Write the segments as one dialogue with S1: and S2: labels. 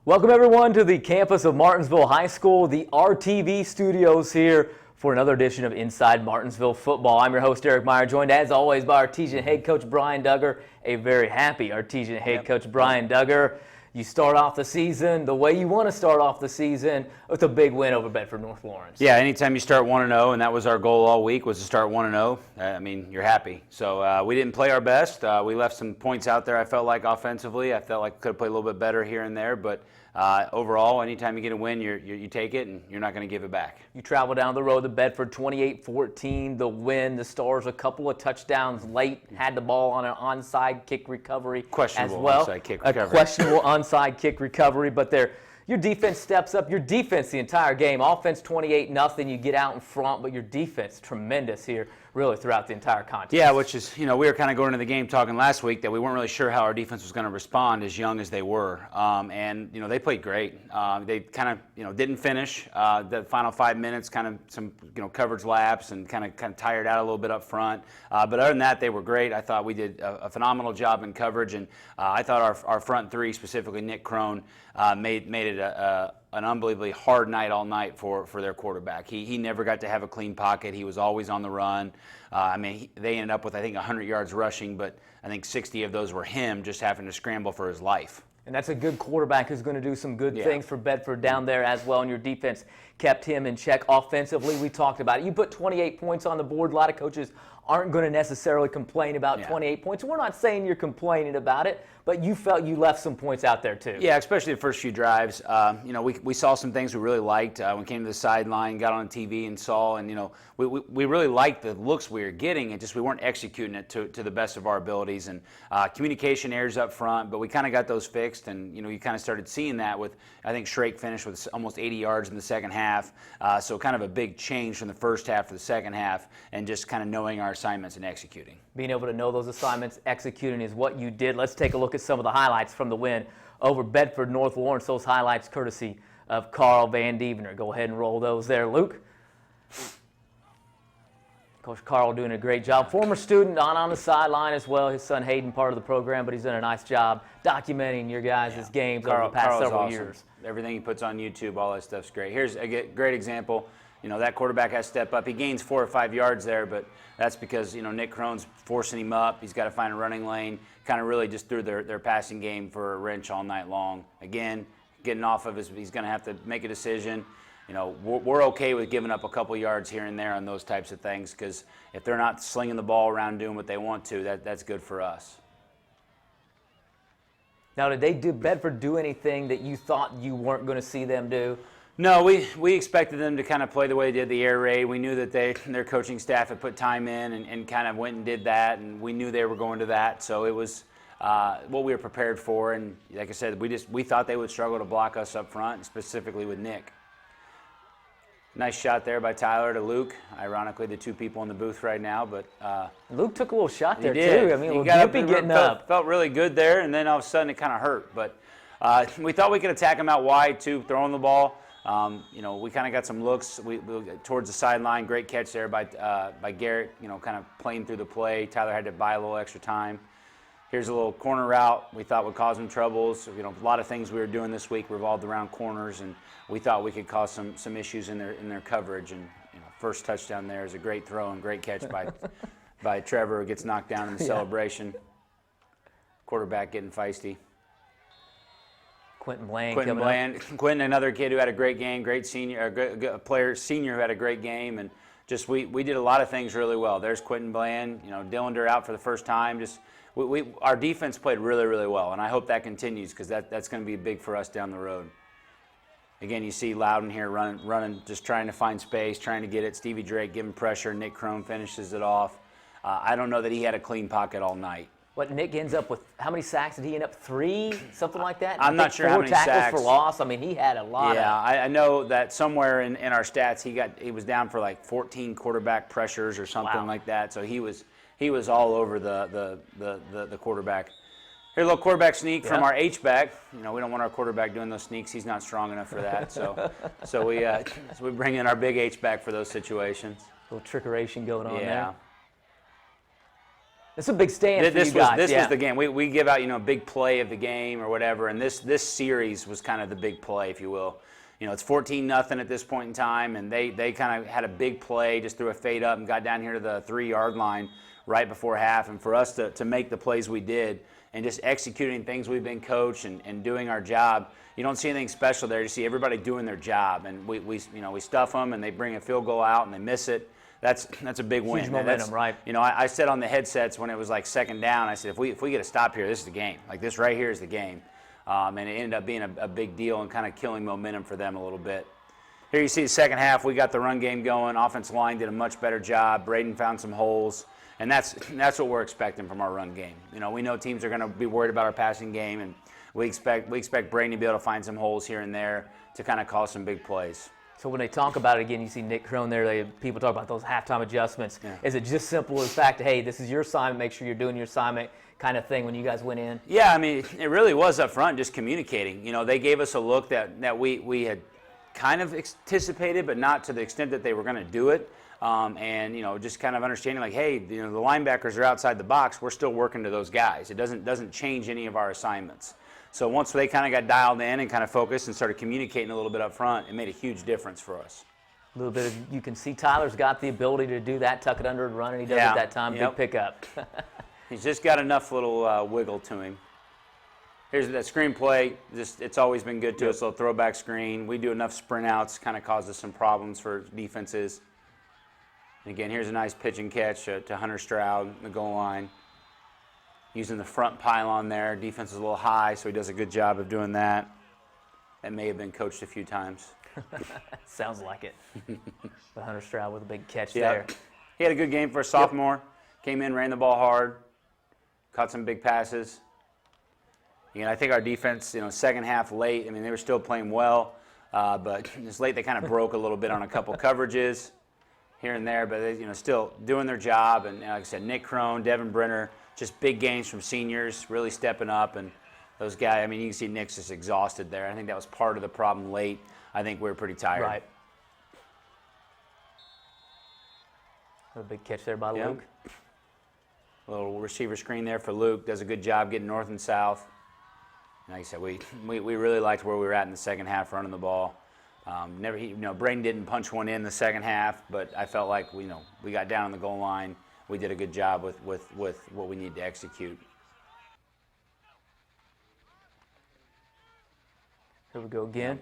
S1: Welcome everyone to the campus of Martinsville High School, the RTV studios here for another edition of Inside Martinsville Football. I'm your host Eric Meyer, joined as always by Artesian head coach Brian Duggar, a very happy Artesian head coach Brian Duggar. You start off the season the way you want to start off the season with a big win over Bedford North Lawrence.
S2: Yeah, anytime you start 1-0, and that was our goal all week, was to start 1-0, I mean, you're happy. So we didn't play our best. We left some points out there, I felt like, offensively. I felt like we could have played a little bit better here and there, but overall, anytime you get a win, you take it, and you're not going to give it back. You
S1: travel down the road to Bedford, 28-14, the win. The Stars a couple of touchdowns late, had the ball on an onside kick recovery
S2: questionable
S1: as well.
S2: Onside kick recovery.
S1: A questionable onside kick recovery, but your defense steps up. Your defense the entire game. Offense 28-0. You get out in front, but your defense tremendous here really throughout the entire contest.
S2: Yeah, which is, we were kind of going into the game talking last week that we weren't really sure how our defense was going to respond as young as they were. And they played great. They kind of, didn't finish the final 5 minutes, kind of some, coverage laps and kind of tired out a little bit up front. But other than that, they were great. I thought we did a phenomenal job in coverage. And I thought our front three, specifically Nick Crone, made it an unbelievably hard night all night for their quarterback. He never got to have a clean pocket. He was always on the run. They ended up with, I think, 100 yards rushing, but I think 60 of those were him just having to scramble for his life.
S1: And that's a good quarterback who's going to do some good things for Bedford down there as well, and your defense kept him in check. Offensively, we talked about it. You put 28 points on the board. A lot of coaches aren't going to necessarily complain about 28 points. We're not saying you're complaining about it, but you felt you left some points out there too.
S2: Yeah, especially the first few drives. We saw some things we really liked. When we came to the sideline, got on TV and saw, and we really liked the looks we were getting. It just we weren't executing it to the best of our abilities. And communication errors up front, but we kind of got those fixed. And you kind of started seeing that with, I think Shrake finished with almost 80 yards in the second half. So kind of a big change from the first half to the second half, and just kind of knowing our assignments and executing.
S1: Being able to know those assignments, executing is what you did. Let's take a look at some of the highlights from the win over Bedford North Lawrence. Those highlights courtesy of Carl Van Devener. Go ahead and roll those there, Luke. Coach Carl doing a great job. Former student on the sideline as well. His son Hayden part of the program, but he's done a nice job documenting your guys' games over the past several years.
S2: Everything he puts on YouTube, all that stuff's great. Here's a great example. That quarterback has to step up. He gains 4 or 5 yards there, but that's because, Nick Crone's forcing him up. He's got to find a running lane. Kind of really just threw their passing game for a wrench all night long. Again, getting off of he's going to have to make a decision. We're okay with giving up a couple yards here and there on those types of things, because if they're not slinging the ball around doing what they want to, that's good for us.
S1: Now, did Bedford do anything that you thought you weren't going to see them do?
S2: No, we expected them to kind of play the way they did the air raid. We knew that their coaching staff had put time in and kind of went and did that, and we knew they were going to that. So it was what we were prepared for. And like I said, we thought they would struggle to block us up front, specifically with Nick. Nice shot there by Tyler to Luke. Ironically, the two people in the booth right now, but
S1: Luke took a little shot there
S2: too.
S1: I mean, getting up.
S2: Felt really good there, and then all of a sudden it kind of hurt. But we thought we could attack him out wide too, throwing the ball. We kind of got some looks towards the sideline. Great catch there by Garrett, kind of playing through the play. Tyler had to buy a little extra time. Here's a little corner route we thought would cause him troubles. A lot of things we were doing this week revolved around corners, and we thought we could cause some issues in their coverage. And first touchdown there is a great throw and great catch by Trevor, who gets knocked down in the celebration. Quarterback getting feisty.
S1: Quentin Bland.
S2: Quentin, another kid who had a great game, great senior, a player senior who had a great game, and just we did a lot of things really well. There's Quentin Bland, Dillender out for the first time. Just our defense played really, really well, and I hope that continues, because that's going to be big for us down the road. Again, you see Loudon here running, just trying to find space, trying to get it. Stevie Drake giving pressure. Nick Crone finishes it off. I don't know that he had a clean pocket all night.
S1: What, Nick ends up with, how many sacks did he end up? 3? Something like that?
S2: I'm not sure how many sacks.
S1: 4 tackles for loss. I mean, he had a lot.
S2: Yeah, I know that somewhere in our stats he was down for like 14 quarterback pressures or something like that. So he was all over the quarterback. Here's a little quarterback sneak from our H-back. We don't want our quarterback doing those sneaks. He's not strong enough for that. So we bring in our big H-back for those situations.
S1: A little trickeration going on there. It's a big stand for you guys.
S2: This was the game. We give out, a big play of the game or whatever, and this series was kind of the big play, if you will. It's 14-0 at this point in time, and they kind of had a big play, just threw a fade up and got down here to the 3-yard line right before half. And for us to make the plays we did and just executing things we've been coached and doing our job, you don't see anything special there. You see everybody doing their job, and we stuff them, and they bring a field goal out and they miss it. That's a big win.
S1: Huge momentum, right?
S2: I said on the headsets when it was like second down, I said, if we get a stop here, this is the game. Like, this right here is the game. And it ended up being a big deal and kind of killing momentum for them a little bit. Here you see the second half, we got the run game going. Offensive line did a much better job. Braden found some holes, and that's what we're expecting from our run game. We know teams are going to be worried about our passing game, and we expect Braden to be able to find some holes here and there to kind of cause some big plays.
S1: So when they talk about it again, you see Nick Crone there. People talk about those halftime adjustments.
S2: Yeah.
S1: Is it just simple as fact, hey, this is your assignment, make sure you're doing your assignment kind of thing when you guys went in?
S2: Yeah, I mean, it really was up front, just communicating. They gave us a look that we had kind of anticipated, but not to the extent that they were going to do it. And just kind of understanding, like, hey, the linebackers are outside the box. We're still working to those guys. It doesn't change any of our assignments. So once they kind of got dialed in and kind of focused and started communicating a little bit up front, it made a huge difference for us.
S1: A little bit you can see Tyler's got the ability to do that, tuck it under and run, and he does it that time.
S2: Yep.
S1: Big pickup.
S2: He's just got enough little wiggle to him. Here's that screen play. It's always been good to us, little throwback screen. We do enough sprint outs, kind of causes some problems for defenses. And again, here's a nice pitch and catch to Hunter Stroud, the goal line. Using the front pylon there. Defense is a little high, so he does a good job of doing that. That may have been coached a few times.
S1: Sounds like it. But Hunter Stroud with a big catch there.
S2: He had a good game for a sophomore. Came in, ran the ball hard, caught some big passes. I think our defense, second half late, they were still playing well, but just late they kind of broke a little bit on a couple coverages here and there, but they, still doing their job. And like I said, Nick Crone, Devin Brenner, just big games from seniors, really stepping up. And those guys, you can see Nick's just exhausted there. I think that was part of the problem late. I think we were pretty tired.
S1: Right. A big catch there by Luke.
S2: A little receiver screen there for Luke. Does a good job getting north and south. And like I said, we really liked where we were at in the second half running the ball. Braden didn't punch one in the second half, but I felt like we got down on the goal line. We did a good job with what we need to execute.
S1: Here we go again.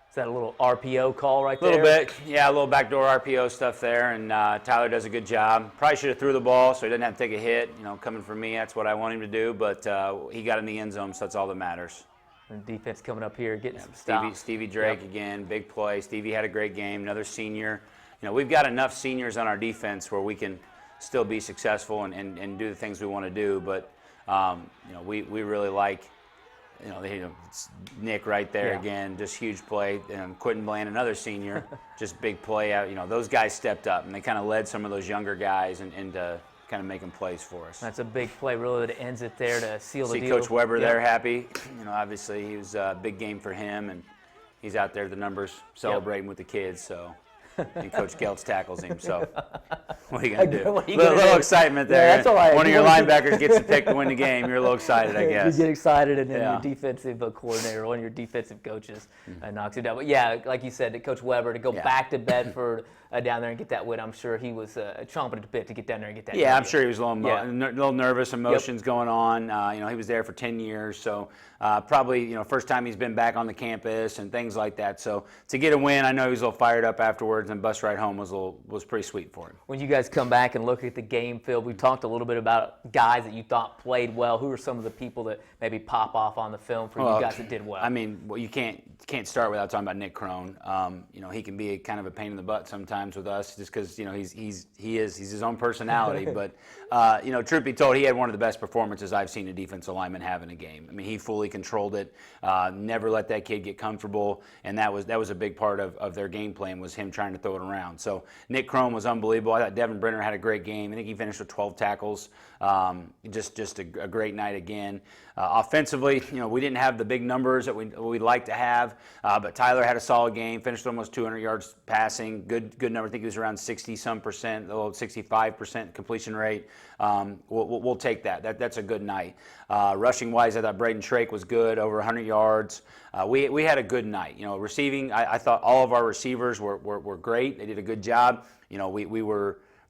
S1: Is that a little RPO call right there?
S2: A little bit. Yeah, a little backdoor RPO stuff there, and Tyler does a good job. Probably should have threw the ball so he didn't have to take a hit. Coming from me, that's what I want him to do, but he got in the end zone, so that's all that matters.
S1: And defense coming up here, getting some stops.
S2: Stevie Drake again, big play. Stevie had a great game, another senior. We've got enough seniors on our defense where we can still be successful and do the things we want to do, but we really like it's Nick right there again, just huge play. Quentin Bland, another senior, just big play out. Those guys stepped up and they kind of led some of those younger guys into kind of making plays for us.
S1: That's a big play, really, that ends it there to seal the deal.
S2: See Coach Weber there happy. Obviously he was a big game for him, and he's out there, the numbers, celebrating with the kids. So. And Coach Geltz tackles him, so what are you going to do? A little excitement there.
S1: Yeah, that's all right.
S2: One of your linebackers gets to pick to win the game. You're a little excited, I guess.
S1: You get excited, and then your defensive coordinator, one of your defensive coaches, knocks you down. But, yeah, like you said, Coach Weber, to go back to Bedford down there and get that win, I'm sure he was chomping at the bit to get down there and get that
S2: I'm sure he was a little nervous, emotions going on. He was there for 10 years, so probably, first time he's been back on the campus and things like that. So to get a win, I know he was a little fired up afterwards, and bus ride home was pretty sweet for him.
S1: When you guys come back and look at the game field, we talked a little bit about guys that you thought played well. Who are some of the people that maybe pop off on the film for you guys that did well?
S2: You can't start without talking about Nick Crone. He can be kind of a pain in the butt sometimes with us, just because he's his own personality. But truth be told, he had one of the best performances I've seen a defensive lineman have in a game. He fully controlled it, never let that kid get comfortable, and that was a big part of their game plan, was him trying to throw it around. So Nick Crone was unbelievable. I thought Devin Brenner had a great game. I think he finished with 12 tackles. Just a great night again. Offensively, we didn't have the big numbers that we'd like to have, but Tyler had a solid game. Finished almost 200 yards passing. Good good number. I think he was around 60-some%, 65% completion rate. We'll take that. That's a good night. Rushing wise, I thought Braden Shrake was good, over 100 yards. We had a good night. You know, receiving, I thought all of our receivers were great. They did a good job. You know, we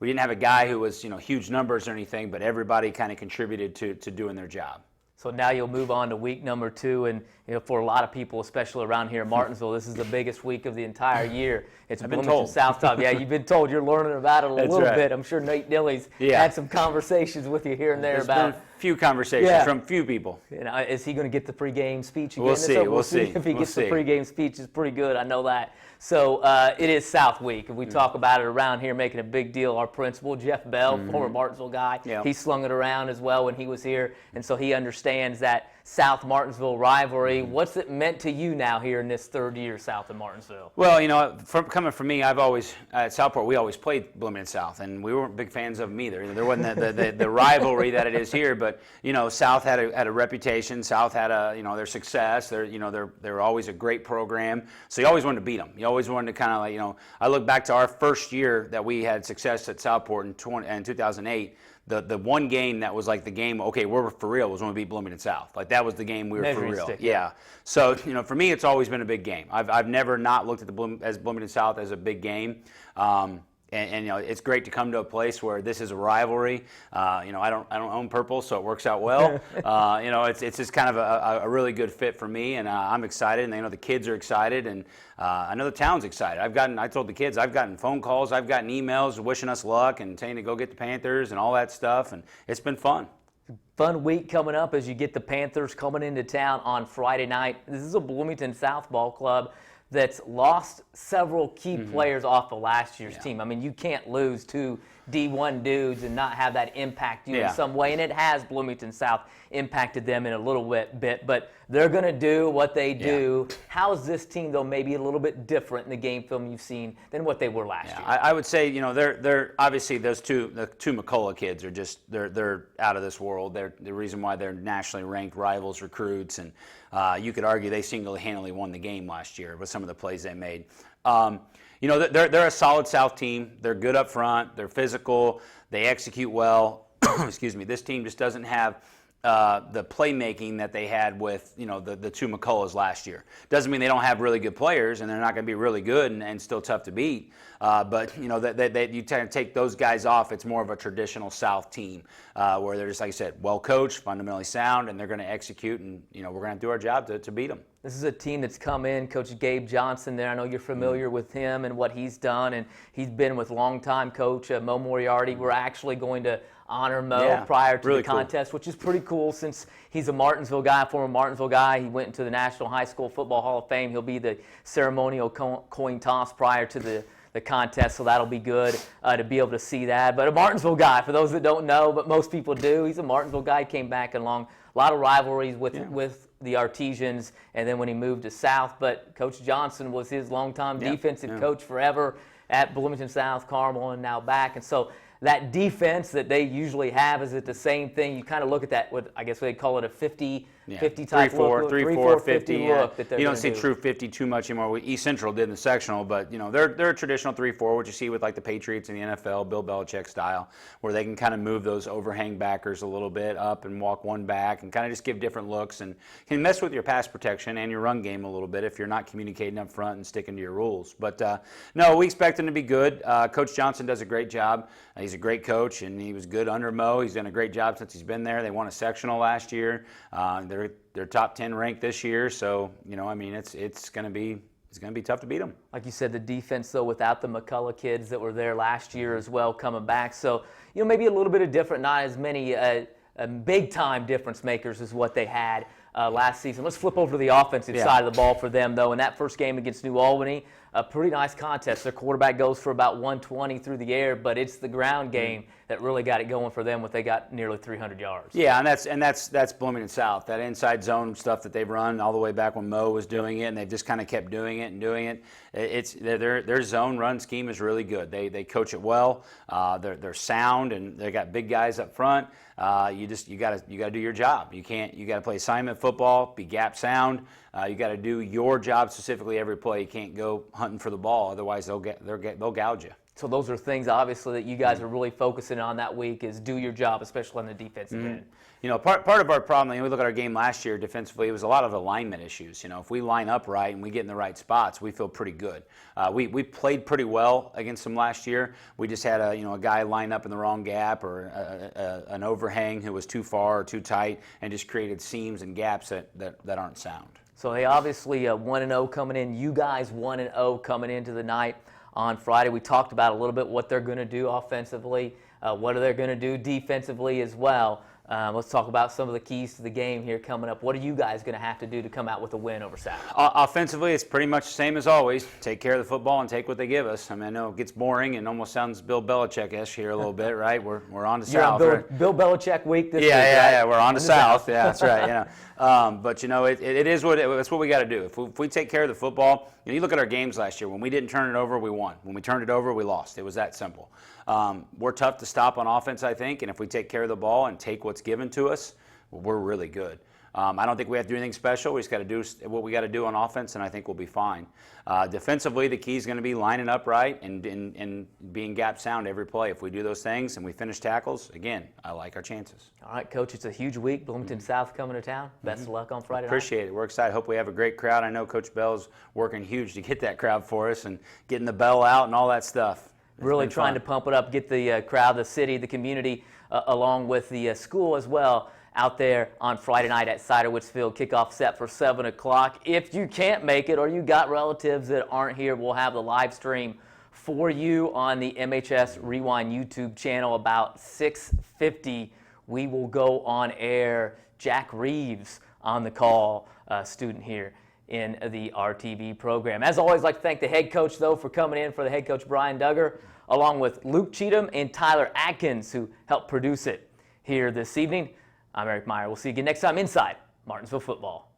S2: didn't have a guy who was, you know, huge numbers or anything, but everybody kind of contributed to doing their job.
S1: So now you'll move on to week number 2, and you know, for a lot of people, especially around here in Martinsville, this is the biggest week of the entire year. It's Bloomington South time. Yeah, you've been told. You're learning about it a little bit. I'm sure Nate Dilly's had some conversations with you here and there about.
S2: Been a few conversations from few people.
S1: You know, is he going to get the pregame speech again?
S2: We'll see.
S1: We'll see. If he gets the pregame speech, it's pretty good. I know that. So it is South Week, and we talk about it around here, making a big deal. Our principal, Jeff Bell, former Martinsville guy, he slung it around as well when he was here, and so he understands that South Martinsville rivalry. What's it meant to you now here in this third year south of Martinsville?
S2: Well, you know, coming from me, I've always, at Southport, we always played Bloomington South, and we weren't big fans of them either. There wasn't the rivalry that it is here, but, you know, South had a reputation. South had their success. They're always a great program. So you always wanted to beat them. You always wanted to kind of, like, you know, I look back to our first year that we had success at Southport in 2008. The one game that was like the game, okay, we're for real, was when we beat Bloomington South. Like, that was the game we were for real. Yeah. So, you know, for me, it's always been a big game. I've never not looked at Bloomington South as a big game. And you know, it's great to come to a place where this is a rivalry. You know, I don't own purple, so it works out well. You know, it's just kind of a really good fit for me, and I'm excited, and I know the kids are excited, and I know the town's excited. I told the kids, I've gotten phone calls, I've gotten emails wishing us luck and saying to go get the Panthers and all that stuff, and it's been fun.
S1: Fun week coming up as you get the Panthers coming into town on Friday night. This is a Bloomington South ball club that's lost several key players off of last year's team. I mean, you can't lose 2 D1 dudes and not have that impact you in some way, and it has Bloomington South impacted them in a little bit, but they're going to do what they do. How is this team, though, maybe a little bit different in the game film you've seen than what they were last year?
S2: I would say, you know, they're obviously the two McCullough kids are just they're out of this world. They're the reason why they're nationally ranked rivals recruits, and you could argue they single-handedly won the game last year with some of the plays they made. You know, they're a solid South team. They're good up front. They're physical. They execute well. Excuse me. This team just doesn't have the playmaking that they had with, you know, the 2 McCulloughs last year. Doesn't mean they don't have really good players, and they're not going to be really good and still tough to beat. But, you know, you tend to take those guys off. It's more of a traditional South team where they're just, like I said, well coached, fundamentally sound, and they're going to execute, and, you know, we're going to do our job to beat them.
S1: This is a team that's come in, Coach Gabe Johnson there. I know you're familiar with him and what he's done, and he's been with longtime coach Mo Moriarty. We're actually going to honor Mo prior to the contest, which is pretty cool since he's a Martinsville guy, former Martinsville guy. He went into the National High School Football Hall of Fame. He'll be the ceremonial coin toss prior to the contest, so that'll be good to be able to see that. But a Martinsville guy, for those that don't know, but most people do, he's a Martinsville guy. He came back along a lot of rivalries with the Artesians, and then when he moved to South. But Coach Johnson was his longtime defensive coach forever at Bloomington South, Carmel, and now back. And so that defense that they usually have, is it the same thing? You kind of look at that, I guess they call it a 50 type
S2: 3-4, 50
S1: look. That
S2: you don't see true 50 too much anymore. East Central did in the sectional, but, you know, they're a traditional 3-4, which you see with like the Patriots in the NFL, Bill Belichick style, where they can kind of move those overhang backers a little bit up and walk one back and kind of just give different looks, and can mess with your pass protection and your run game a little bit if you're not communicating up front and sticking to your rules. But no, we expect them to be good. Coach Johnson does a great job. He's a great coach, and he was good under Mo. He's done a great job since he's been there. They won a sectional last year. They're top 10 ranked this year, so, you know, I mean, it's going to be tough to beat them.
S1: Like you said, the defense, though, without the McCullough kids that were there last year as well coming back, so, you know, maybe a little bit of different, not as many big-time difference makers as what they had last season. Let's flip over to the offensive side of the ball for them, though. In that first game against New Albany, a pretty nice contest. Their quarterback goes for about 120 through the air, but it's the ground game that really got it going for them when they got nearly 300 yards.
S2: Yeah, and that's Bloomington South. That inside zone stuff that they've run all the way back when Mo was doing it, and they've just kind of kept doing it and doing it. It's their zone run scheme is really good. They coach it well. They're sound, and they got big guys up front. You got to do your job. You got to play assignment football, be gap sound. You got to do your job specifically every play. You can't go hunting for the ball. Otherwise, they'll gouge you.
S1: So those are things, obviously, that you guys are really focusing on that week is do your job, especially on the defensive end.
S2: You know, part of our problem, we look at our game last year defensively, it was a lot of alignment issues. You know, if we line up right and we get in the right spots, we feel pretty good. We played pretty well against them last year. We just had a guy line up in the wrong gap or an overhang who was too far or too tight and just created seams and gaps that aren't sound.
S1: So they obviously 1-0 coming in. You guys 1-0 coming into the night on Friday. We talked about a little bit what they're going to do offensively, what are they going to do defensively as well. Let's talk about some of the keys to the game here coming up. What are you guys going to have to do to come out with a win over Saturday?
S2: Offensively, it's pretty much the same as always. Take care of the football and take what they give us. I mean, I know it gets boring and almost sounds Bill Belichick-ish here a little bit, right? We're on to
S1: You're
S2: South.
S1: on
S2: Right?
S1: Bill Belichick week this week, right?
S2: Yeah, we're on to South. Yeah, that's right. But you know, it is that's what we got to do. If we take care of the football, you look at our games last year. When we didn't turn it over, we won. When we turned it over, we lost. It was that simple. We're tough to stop on offense, I think, and if we take care of the ball and take what's given to us, we're really good. I don't think we have to do anything special. We just got to do what we got to do on offense, and I think we'll be fine. Defensively, the key is going to be lining up right and being gap sound every play. If we do those things and we finish tackles, again, I like our chances.
S1: All right, Coach, it's a huge week. Bloomington South coming to town. Best of luck on Friday night.
S2: Appreciate it. We're excited. Hope we have a great crowd. I know Coach Bell's working huge to get that crowd for us and getting the bell out and all that stuff.
S1: Really trying to pump it up, get the crowd, the city, the community, along with the school as well, out there on Friday night at Siderewicz Field. Kickoff set for 7 o'clock. If you can't make it or you got relatives that aren't here, we'll have the live stream for you on the MHS Rewind YouTube channel. About 6:50, we will go on air. Jack Reeves on the call, student here in the RTV program. As always, I'd like to thank the head coach, though, for coming in for the head coach, Brian Duggar, along with Luke Cheatham and Tyler Atkins, who helped produce it here this evening. I'm Eric Meyer. We'll see you again next time inside Martinsville Football.